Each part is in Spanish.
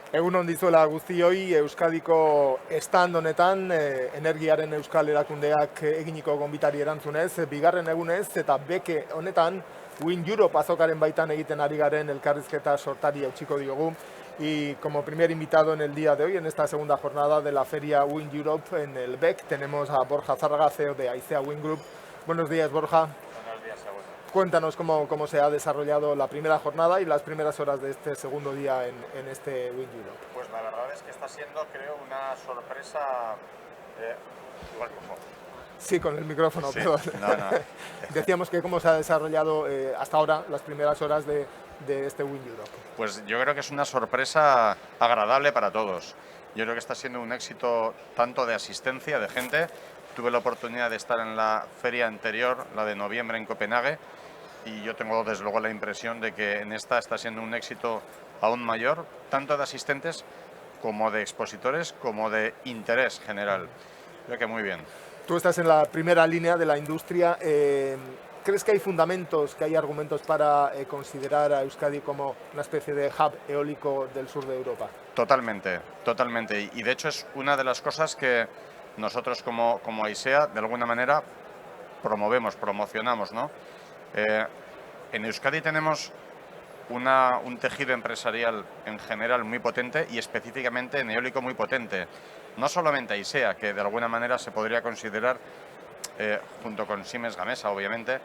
Egun on dizuela guztioi, Euskadiko stand honetan, energiaren euskal erakundeak eginiko gonbitari erantzunez, bigarren egunez eta beke honetan Wind Europe azokaren baitan egiten ari garen elkarrizketa sortari eutxiko diogu. Y como primer invitado en el día de hoy, en esta segunda jornada de la feria Wind Europe en el BEC, tenemos a Borja Zárraga, CEO de Aicea Wind Group. Buenos días, Borja. Buenos días, Saúl. Cuéntanos cómo se ha desarrollado la primera jornada y las primeras horas de este segundo día en este Wind Europe. Pues la verdad es que está siendo, creo, una sorpresa. Igual cojo. Sí, con el micrófono, Sí, perdón. no. Decíamos que cómo se ha desarrollado hasta ahora las primeras horas de este Wind Europe. Pues yo creo que es una sorpresa agradable para todos. Yo creo que está siendo un éxito tanto de asistencia de gente. Tuve la oportunidad de estar en la feria anterior, la de noviembre en Copenhague, y yo tengo desde luego la impresión de que en esta está siendo un éxito aún mayor, tanto de asistentes como de expositores, como de interés general. Creo que muy bien. Tú estás en la primera línea de la industria. ¿Crees que hay fundamentos, que hay argumentos para considerar a Euskadi como una especie de hub eólico del sur de Europa? Totalmente, totalmente. Y de hecho es una de las cosas que nosotros como Aicea, de alguna manera, promocionamos, ¿no? En Euskadi tenemos un tejido empresarial en general muy potente y específicamente en eólico muy potente. No solamente Aicea, que de alguna manera se podría considerar, junto con Siemens Gamesa, obviamente,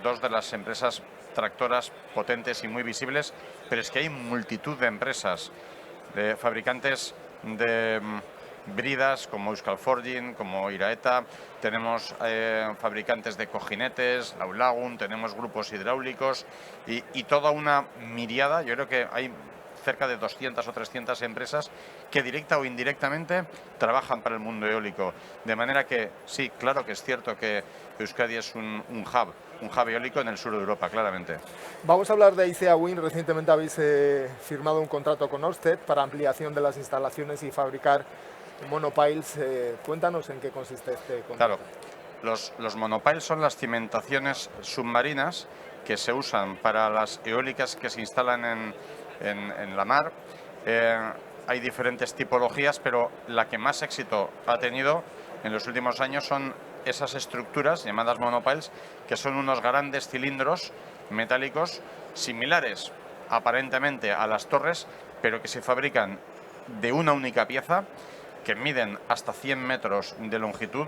dos de las empresas tractoras potentes y muy visibles, pero es que hay multitud de empresas, de fabricantes de bridas como Euskal Forging, como Iraeta, tenemos fabricantes de cojinetes, Laulagun, tenemos grupos hidráulicos y toda una miriada. Yo creo que hay cerca de 200 o 300 empresas que directa o indirectamente trabajan para el mundo eólico. De manera que sí, claro que es cierto que Euskadi es un hub eólico en el sur de Europa, claramente. Vamos a hablar de Aicea Wind. Recientemente habéis firmado un contrato con Ørsted para ampliación de las instalaciones y fabricar monopiles. Cuéntanos en qué consiste este contrato. Claro, los monopiles son las cimentaciones submarinas que se usan para las eólicas que se instalan en la mar. Hay diferentes tipologías, pero la que más éxito ha tenido en los últimos años son esas estructuras llamadas monopiles, que son unos grandes cilindros metálicos similares aparentemente a las torres, pero que se fabrican de una única pieza, que miden hasta 100 metros de longitud,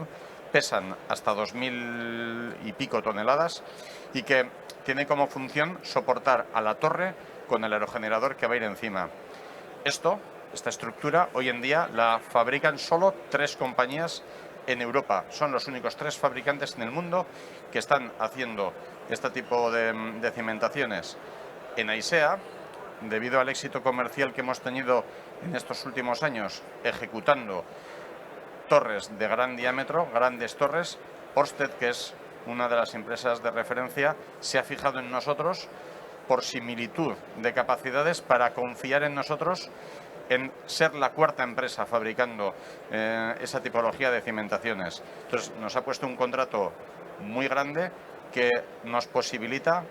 pesan hasta 2000 y pico toneladas y que tiene como función soportar a la torre con el aerogenerador que va a ir encima. Esta estructura, hoy en día la fabrican solo 3 compañías en Europa. Son los únicos 3 fabricantes en el mundo que están haciendo este tipo de cimentaciones. En Aicea, debido al éxito comercial que hemos tenido en estos últimos años ejecutando torres de gran diámetro, grandes torres, Ørsted, que es una de las empresas de referencia, se ha fijado en nosotros por similitud de capacidades para confiar en nosotros en ser la 4ª empresa fabricando esa tipología de cimentaciones. Entonces nos ha puesto un contrato muy grande que nos posibilita,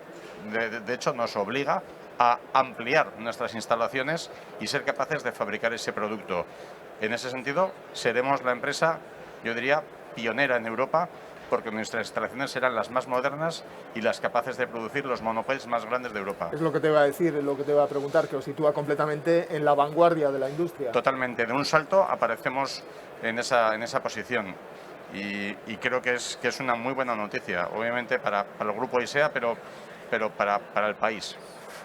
de hecho nos obliga a ampliar nuestras instalaciones y ser capaces de fabricar ese producto. En ese sentido, seremos la empresa, yo diría, pionera en Europa, porque nuestras instalaciones serán las más modernas y las capaces de producir los monopiles más grandes de Europa. Es lo que te iba a decir, es lo que te iba a preguntar, que os sitúa completamente en la vanguardia de la industria. Totalmente, de un salto aparecemos en esa posición y creo que es una muy buena noticia, obviamente para el grupo Aicea, pero para el país.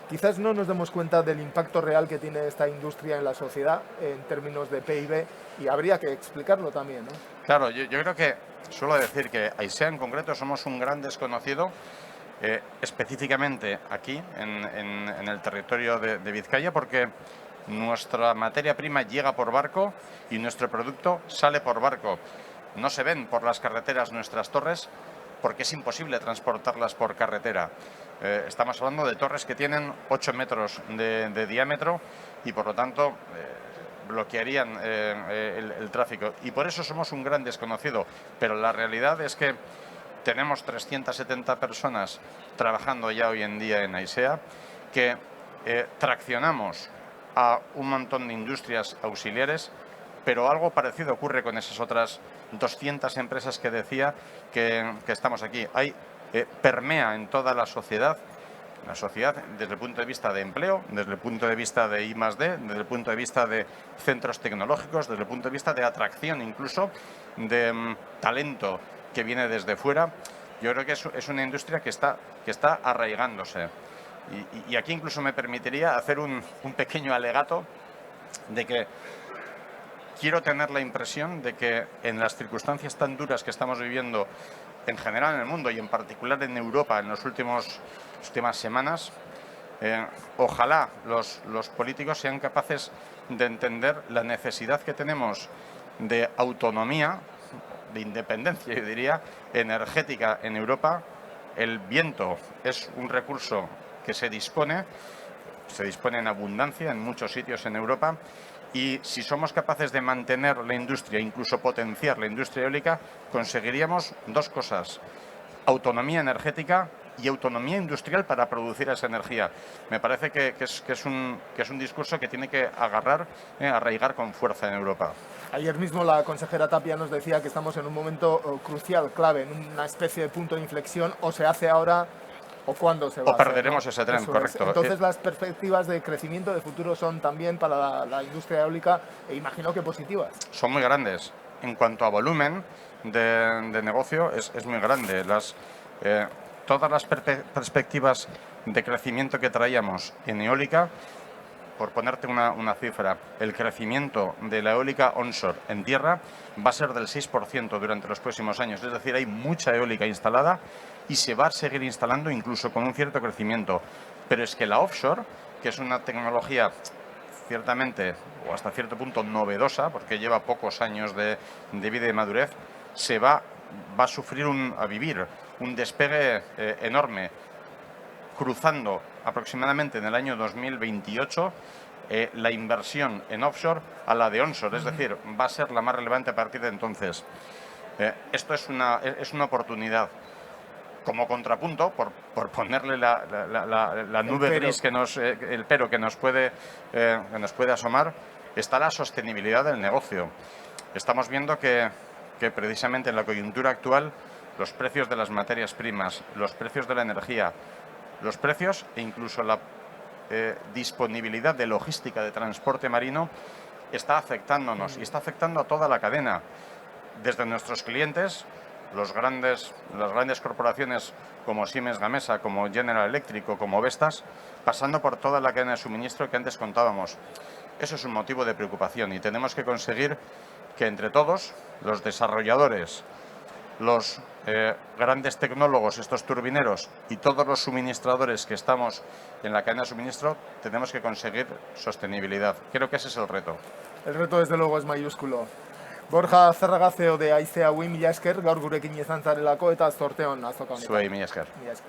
Quizás no nos demos cuenta del impacto real que tiene esta industria en la sociedad en términos de PIB y habría que explicarlo también, ¿no? Claro, yo creo que suelo decir que Aicea en concreto somos un gran desconocido, específicamente aquí en el territorio de Vizcaya, porque nuestra materia prima llega por barco y nuestro producto sale por barco. No se ven por las carreteras nuestras torres porque es imposible transportarlas por carretera. Estamos hablando de torres que tienen 8 metros de diámetro y por lo tanto bloquearían el tráfico. Y por eso somos un gran desconocido. Pero la realidad es que tenemos 370 personas trabajando ya hoy en día en Aicea, que traccionamos a un montón de industrias auxiliares, pero algo parecido ocurre con esas otras 200 empresas que decía que estamos aquí. Permea en toda la sociedad desde el punto de vista de empleo, desde el punto de vista de I+D, desde el punto de vista de centros tecnológicos, desde el punto de vista de atracción incluso, de talento que viene desde fuera. Yo creo que es una industria que está arraigándose. Y aquí incluso me permitiría hacer un pequeño alegato de que quiero tener la impresión de que en las circunstancias tan duras que estamos viviendo en general en el mundo y en particular en Europa en las últimas semanas, ojalá los políticos sean capaces de entender la necesidad que tenemos de autonomía, de independencia, yo diría, energética en Europa. El viento es un recurso que se dispone en abundancia en muchos sitios en Europa, y si somos capaces de mantener la industria, incluso potenciar la industria eólica, conseguiríamos dos cosas: autonomía energética y autonomía industrial para producir esa energía. Me parece que es un discurso que tiene que arraigar con fuerza en Europa. Ayer mismo la consejera Tapia nos decía que estamos en un momento crucial, clave, en una especie de punto de inflexión: o se hace ahora o cuándo se va a hacer, perderemos, ¿no? Ese tren, Eso correcto. Es. Entonces las perspectivas de crecimiento de futuro son también para la industria eólica, imagino que positivas. Son muy grandes. En cuanto a volumen de negocio, es muy grande. Todas las perspectivas de crecimiento que traíamos en eólica, por ponerte una cifra, el crecimiento de la eólica onshore en tierra va a ser del 6% durante los próximos años. Es decir, hay mucha eólica instalada y se va a seguir instalando incluso con un cierto crecimiento. Pero es que la offshore, que es una tecnología ciertamente o hasta cierto punto novedosa, porque lleva pocos años de vida y madurez, va a vivir un despegue enorme, cruzando aproximadamente en el año 2028 la inversión en offshore a la de onshore, es decir, va a ser la más relevante a partir de entonces. Esto es una oportunidad. Como contrapunto, por ponerle la nube gris, el pero que nos puede asomar, está la sostenibilidad del negocio. Estamos viendo que precisamente en la coyuntura actual los precios de las materias primas, los precios de la energía, los precios e incluso la disponibilidad de logística de transporte marino está afectándonos y está afectando a toda la cadena, desde nuestros clientes, las grandes corporaciones como Siemens Gamesa, como General Electric o como Vestas, pasando por toda la cadena de suministro que antes contábamos. Eso es un motivo de preocupación y tenemos que conseguir que entre todos, los desarrolladores, los grandes tecnólogos, estos turbineros y todos los suministradores que estamos en la cadena de suministro, tenemos que conseguir sostenibilidad. Creo que ese es el reto. El reto, desde luego, es mayúsculo. Borja Zerraga, CEO de Aizea Wind, mila esker, gaur gurekin izan zarelako eta zorte on azoka honetan. Zuei, mila esker. Mila esker.